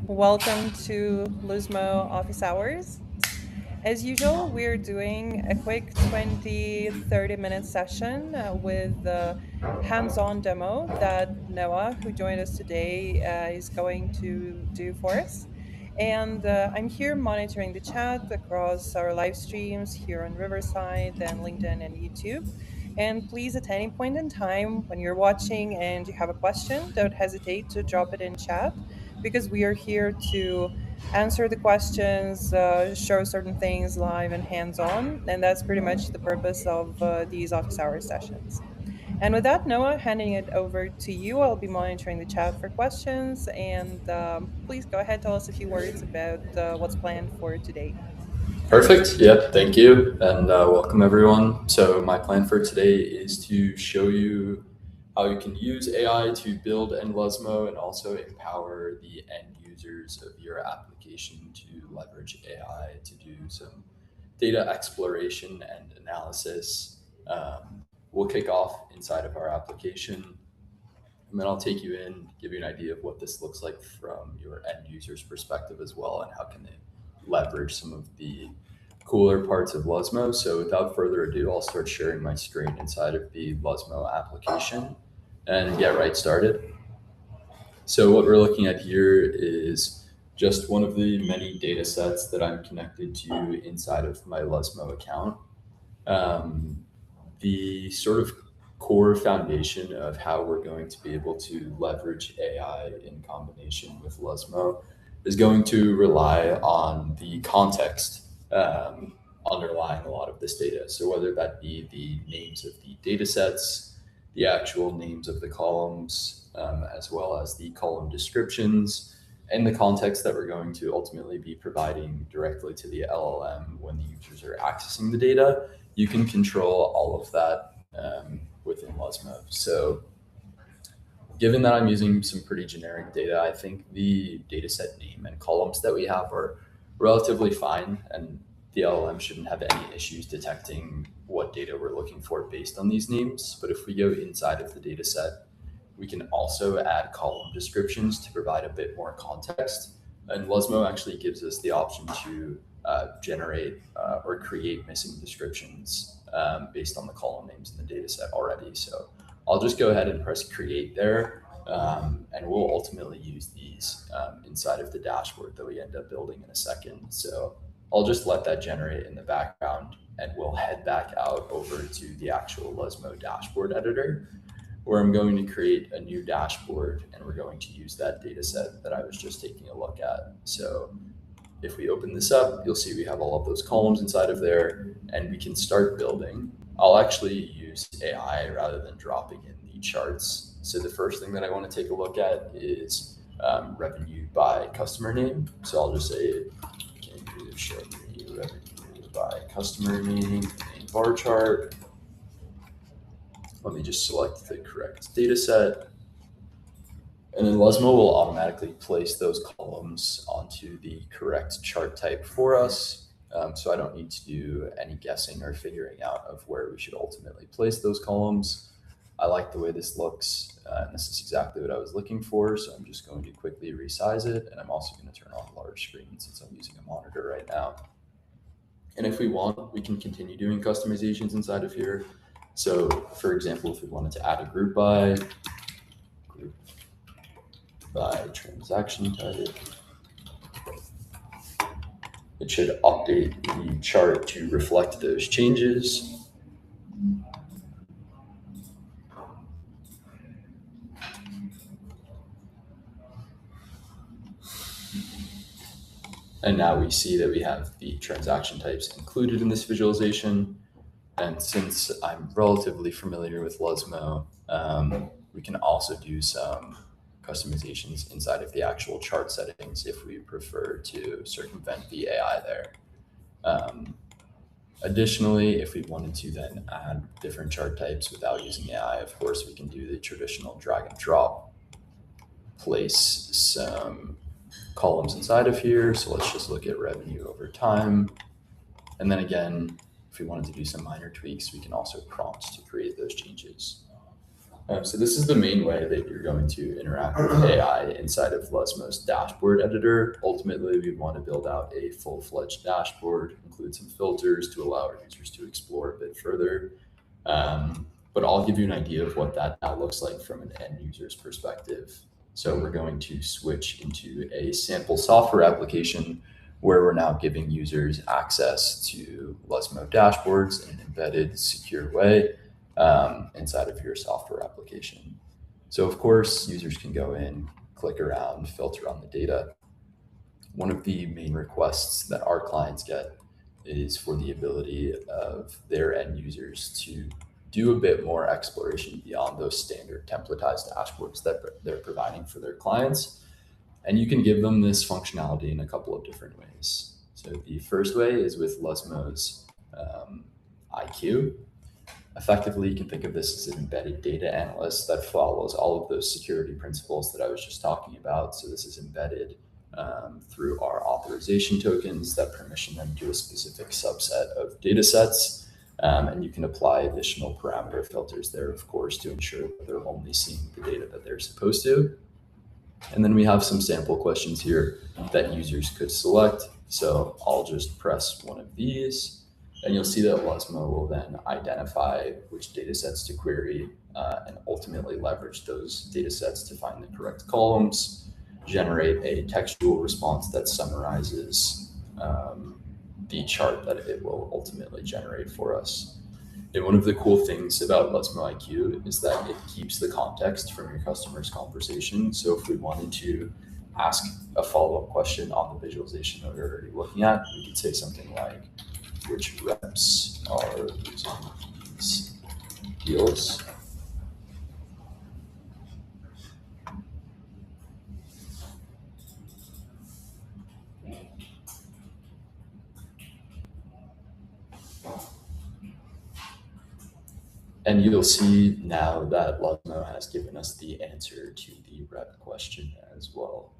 Welcome to Luzmo office hours. As usual, we're doing a quick 20-30 minute session with the hands-on demo that Noah, who joined us today, is going to do for us. And I'm here monitoring the chat across our live streams here on Riverside and LinkedIn and YouTube. And please, at any point in time when you're watching and you have a question, don't hesitate to drop it in chat because we are here to answer the questions, show certain things live and hands on. And that's pretty much the purpose of these office hour sessions. And with that, Noah, handing it over to you. I'll be monitoring the chat for questions. And please go ahead, tell us a few words about what's planned for today. Perfect. Yep. Thank you. And welcome everyone. So my plan for today is to show you how you can use AI to build Luzmo and also empower the end users of your application to leverage AI to do some data exploration and analysis. We'll kick off inside of our application, and then I'll take you in, give you an idea of what this looks like from your end user's perspective as well, and how can they leverage some of the cooler parts of Luzmo. So without further ado, I'll start sharing my screen inside of the Luzmo application and get right started. So what we're looking at here is just one of the many data sets that I'm connected to inside of my Luzmo account. The sort of core foundation of how we're going to be able to leverage AI in combination with Luzmo is going to rely on the context underlying a lot of this data. So whether that be the names of the data sets, the actual names of the columns, as well as the column descriptions, and the context that we're going to ultimately be providing directly to the LLM when the users are accessing the data, you can control all of that within Luzmo. So given that I'm using some pretty generic data, I think the dataset name and columns that we have are relatively fine, and the LLM shouldn't have any issues detecting what data we're looking for based on these names. But if we go inside of the dataset, we can also add column descriptions to provide a bit more context. And Luzmo actually gives us the option to generate or create missing descriptions based on the column names in the dataset already. So I'll just go ahead and press create there, and we'll ultimately use these inside of the dashboard that we end up building in a second. So I'll just let that generate in the background, and we'll head back out over to the actual Luzmo dashboard editor, where I'm going to create a new dashboard, and we're going to use that data set that I was just taking a look at. So if we open this up, you'll see we have all of those columns inside of there, and we can start building. I'll actually use AI rather than dropping in the charts. So the first thing that I want to take a look at is revenue by customer name. So I'll just say, can you show me revenue by customer name in bar chart? Let me just select the correct data set. And then Luzmo will automatically place those columns onto the correct chart type for us. So I don't need to do any guessing or figuring out of where we should ultimately place those columns. I like the way this looks, and this is exactly what I was looking for. So I'm just going to quickly resize it. And I'm also going to turn on large screen since I'm using a monitor right now. And if we want, we can continue doing customizations inside of here. So for example, if we wanted to add a group by transaction type, it should update the chart to reflect those changes. And now we see that we have the transaction types included in this visualization. And since I'm relatively familiar with Luzmo, we can also do some customizations inside of the actual chart settings if we prefer to circumvent the AI there. Additionally, if we wanted to then add different chart types without using AI, of course, we can do the traditional drag and drop, place some columns inside of here. So let's just look at revenue over time. And then again, if we wanted to do some minor tweaks, we can also prompt to create those changes. So this is the main way that you're going to interact with AI inside of Luzmo's dashboard editor. Ultimately, we want to build out a full-fledged dashboard, include some filters to allow our users to explore a bit further. But I'll give you an idea of what that now looks like from an end user's perspective. So we're going to switch into a sample software application where we're now giving users access to Luzmo dashboards in an embedded, secure way inside of your software application. So of course, users can go in, click around, filter on the data. One of the main requests that our clients get is for the ability of their end users to do a bit more exploration beyond those standard templatized dashboards that they're providing for their clients. And you can give them this functionality in a couple of different ways. So the first way is with Luzmo's IQ. Effectively, you can think of this as an embedded data analyst that follows all of those security principles that I was just talking about. So this is embedded through our authorization tokens that permission them to a specific subset of data sets. And you can apply additional parameter filters there, of course, to ensure that they're only seeing the data that they're supposed to. And then we have some sample questions here that users could select. So I'll just press one of these. And you'll see that Luzmo will then identify which data sets to query and ultimately leverage those data sets to find the correct columns, generate a textual response that summarizes the chart that it will ultimately generate for us. And one of the cool things about Luzmo IQ is that it keeps the context from your customer's conversation. So if we wanted to ask a follow-up question on the visualization that we're already looking at, we could say something like, which reps are using these deals? And you'll see now that Luzmo has given us the answer to the rep question as well.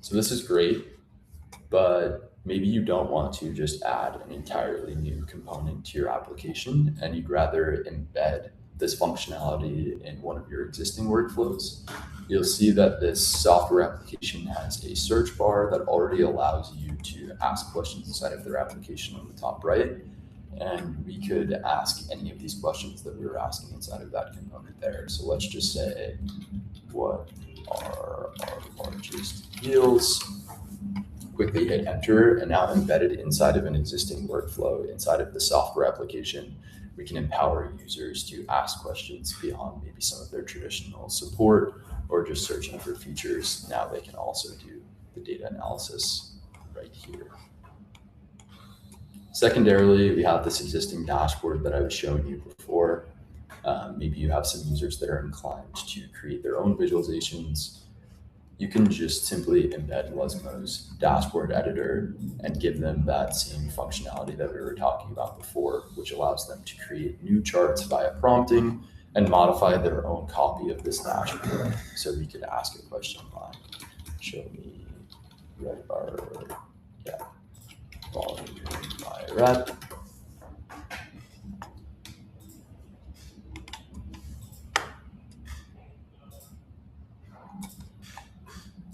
So this is great, but maybe you don't want to just add an entirely new component to your application and you'd rather embed this functionality in one of your existing workflows. You'll see that this software application has a search bar that already allows you to ask questions inside of their application on the top right. And we could ask any of these questions that we were asking inside of that component there. So let's just say, what are our largest deals? Quickly hit enter, and now embedded inside of an existing workflow inside of the software application, we can empower users to ask questions beyond maybe some of their traditional support or just searching for features. Now they can also do the data analysis right here. Secondarily, we have this existing dashboard that I was showing you before. Maybe you have some users that are inclined to create their own visualizations. You can just simply embed Luzmo's dashboard editor and give them that same functionality that we were talking about before, which allows them to create new charts via prompting and modify their own copy of this dashboard. So we could ask a question like, show me red bar, volume by rep.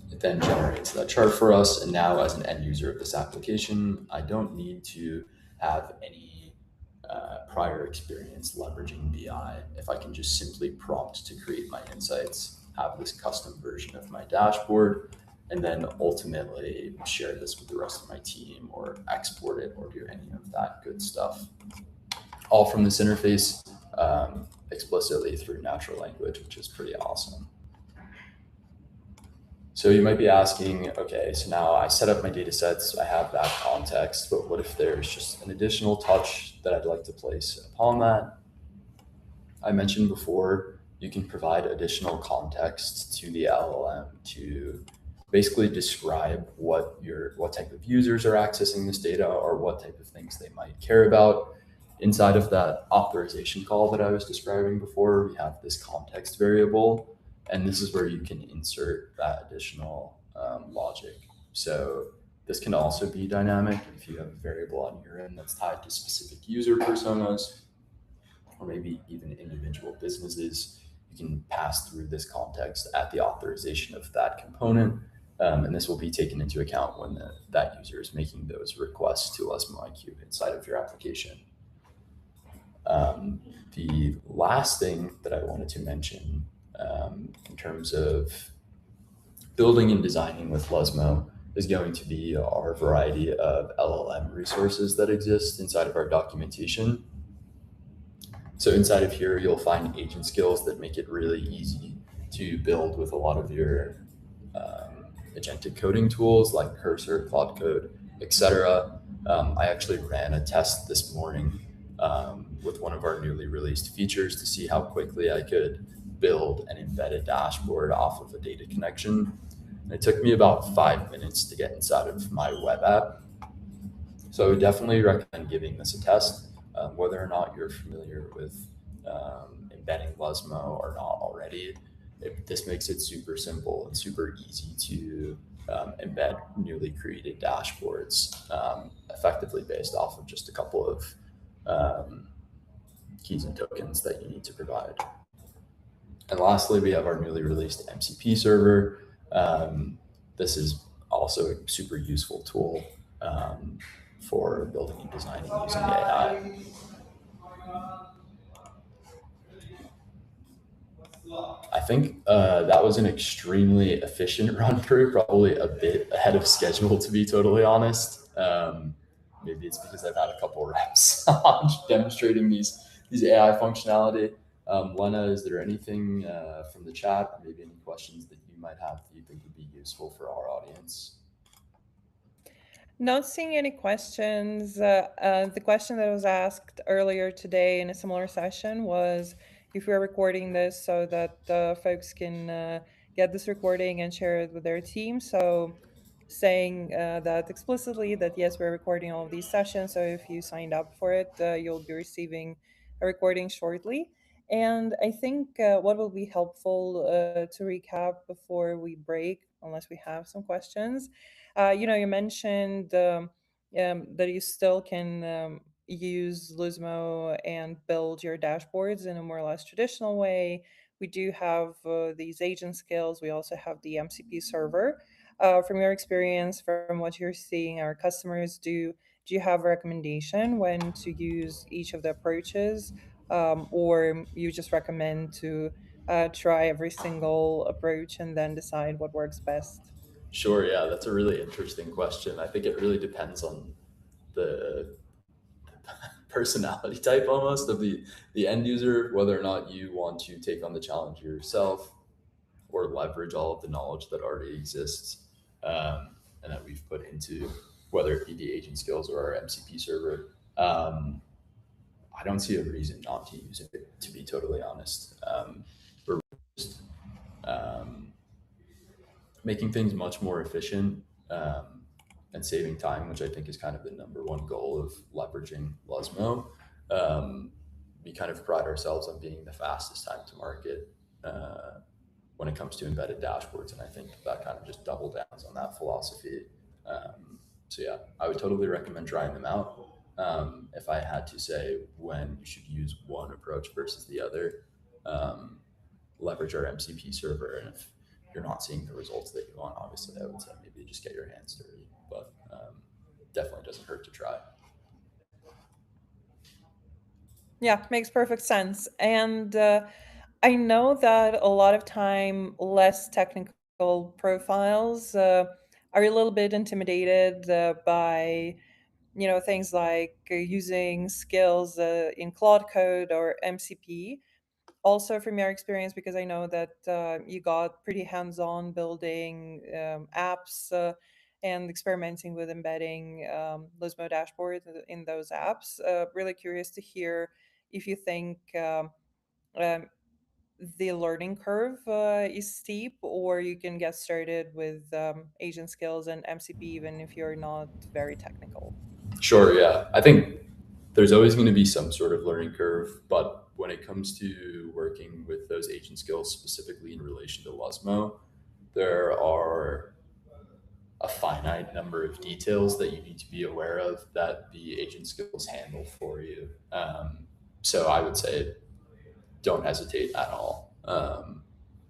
It then generates that chart for us. And now as an end user of this application, I don't need to have any prior experience leveraging BI. If I can just simply prompt to create my insights, have this custom version of my dashboard, and then ultimately share this with the rest of my team or export it or do any of that good stuff. All from this interface explicitly through natural language, which is pretty awesome. So you might be asking, okay, so now I set up my data sets, I have that context, but what if there's just an additional touch that I'd like to place upon that? I mentioned before, you can provide additional context to the LLM to basically describe what type of users are accessing this data or what type of things they might care about. Inside of that authorization call that I was describing before, we have this context variable, and this is where you can insert that additional logic. So this can also be dynamic if you have a variable on your end that's tied to specific user personas, or maybe even individual businesses, you can pass through this context at the authorization of that component. And this will be taken into account when that user is making those requests to Luzmo IQ inside of your application. Um, the last thing that I wanted to mention in terms of building and designing with Luzmo is going to be our variety of LLM resources that exist inside of our documentation. So inside of here, you'll find agent skills that make it really easy to build with a lot of your agentic coding tools like Cursor, Claude Code, etc. I actually ran a test this morning with one of our newly released features to see how quickly I could build an embedded dashboard off of a data connection. And it took me about 5 minutes to get inside of my web app. So I would definitely recommend giving this a test, whether or not you're familiar with embedding Luzmo or not already. This makes it super simple and super easy to embed newly created dashboards effectively based off of just a couple of um, keys and tokens that you need to provide. And lastly, we have our newly released MCP server. This is also a super useful tool for building and designing using AI. I think that was an extremely efficient run through, probably a bit ahead of schedule, to be totally honest. Maybe it's because I've had a couple reps on demonstrating these AI functionality. Lena, is there anything from the chat, or maybe any questions that you might have that you think would be useful for our audience? Not seeing any questions. The question that was asked earlier today in a similar session was if we're recording this so that folks can get this recording and share it with their team. So, saying that explicitly that yes, we're recording all of these sessions. So, if you signed up for it, you'll be receiving a recording shortly. And I think what will be helpful to recap before we break, unless we have some questions, you mentioned that you still can use Luzmo and build your dashboards in a more or less traditional way. We do have these agent skills. We also have the MCP server. From your experience, from what you're seeing our customers do you have a recommendation when to use each of the approaches, or you just recommend to try every single approach and then decide what works best? Sure, yeah, that's a really interesting question. I think it really depends on the personality type almost of the end user, whether or not you want to take on the challenge yourself or leverage all of the knowledge that already exists and that we've put into whether it be the agent skills or our MCP server. I don't see a reason not to use it, to be totally honest. We're just um, making things much more efficient and saving time, which I think is kind of the number one goal of leveraging Luzmo. Um, we kind of pride ourselves on being the fastest time to market when it comes to embedded dashboards, and I think that kind of just double downs on that philosophy. So yeah, I would totally recommend trying them out. If I had to say when you should use one approach versus the other, um, leverage our MCP server. And if you're not seeing the results that you want, obviously, I would say maybe just get your hands dirty. But definitely doesn't hurt to try. Yeah, makes perfect sense. And I know that a lot of time less technical profiles are a little bit intimidated by things like using skills in Claude Code or MCP. Also, from your experience, because I know that you got pretty hands-on building apps and experimenting with embedding Luzmo dashboards in those apps. Really curious to hear if you think um, the learning curve is steep, or you can get started with agent skills and MCP even if you're not very technical. Sure, yeah. I think there's always going to be some sort of learning curve, but when it comes to working with those agent skills specifically in relation to Luzmo, there are a finite number of details that you need to be aware of that the agent skills handle for you. So I would say don't hesitate at all.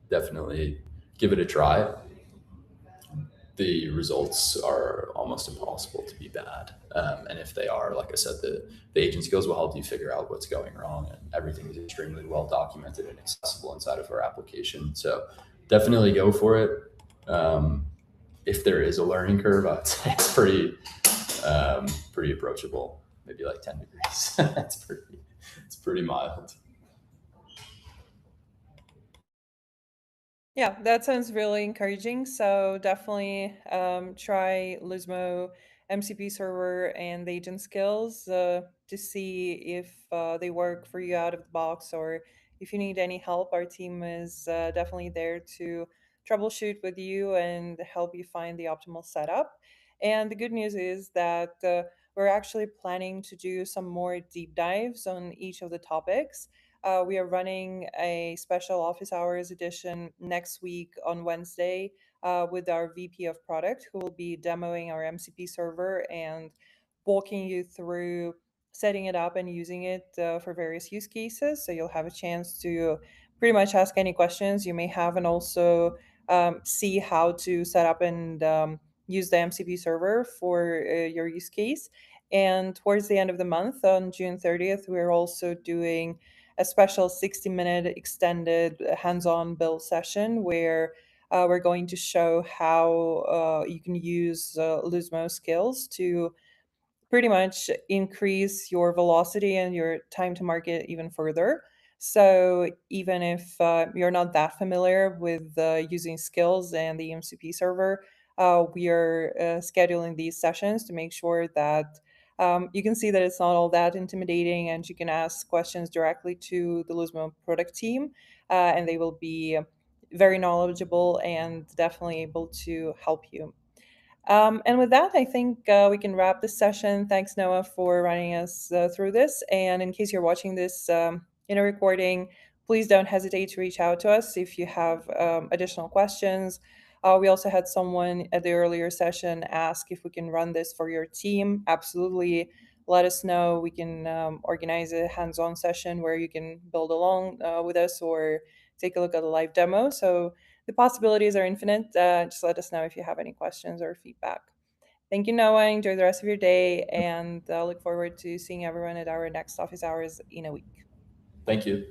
Definitely give it a try. The results are almost impossible to be bad. And if they are, like I said, the agent skills will help you figure out what's going wrong, and everything is extremely well documented and accessible inside of our application. So definitely go for it. If there is a learning curve, I'd say it's pretty approachable. Maybe like 10 degrees. It's pretty mild. Yeah, that sounds really encouraging. So definitely try Luzmo MCP server and the agent skills to see if they work for you out of the box, or if you need any help. Our team is definitely there to troubleshoot with you and help you find the optimal setup. And the good news is that we're actually planning to do some more deep dives on each of the topics. We are running a special office hours edition next week on Wednesday with our VP of product, who will be demoing our MCP server and walking you through setting it up and using it for various use cases. So you'll have a chance to pretty much ask any questions you may have, and also see how to set up and use the MCP server for your use case. And towards the end of the month, on June 30th, we're also doing a special 60-minute extended hands-on build session where we're going to show how you can use Luzmo skills to pretty much increase your velocity and your time to market even further. So even if you're not that familiar with using skills and the MCP server, we are scheduling these sessions to make sure that you can see that it's not all that intimidating, and you can ask questions directly to the Luzmo product team, and they will be very knowledgeable and definitely able to help you. And with that, I think we can wrap this session. Thanks, Noah, for running us through this. And in case you're watching this in a recording, please don't hesitate to reach out to us if you have additional questions. We also had someone at the earlier session ask if we can run this for your team. Absolutely. Let us know. We can organize a hands on session where you can build along with us or take a look at a live demo. So the possibilities are infinite. Just let us know if you have any questions or feedback. Thank you, Noah. Enjoy the rest of your day, and look forward to seeing everyone at our next office hours in a week. Thank you.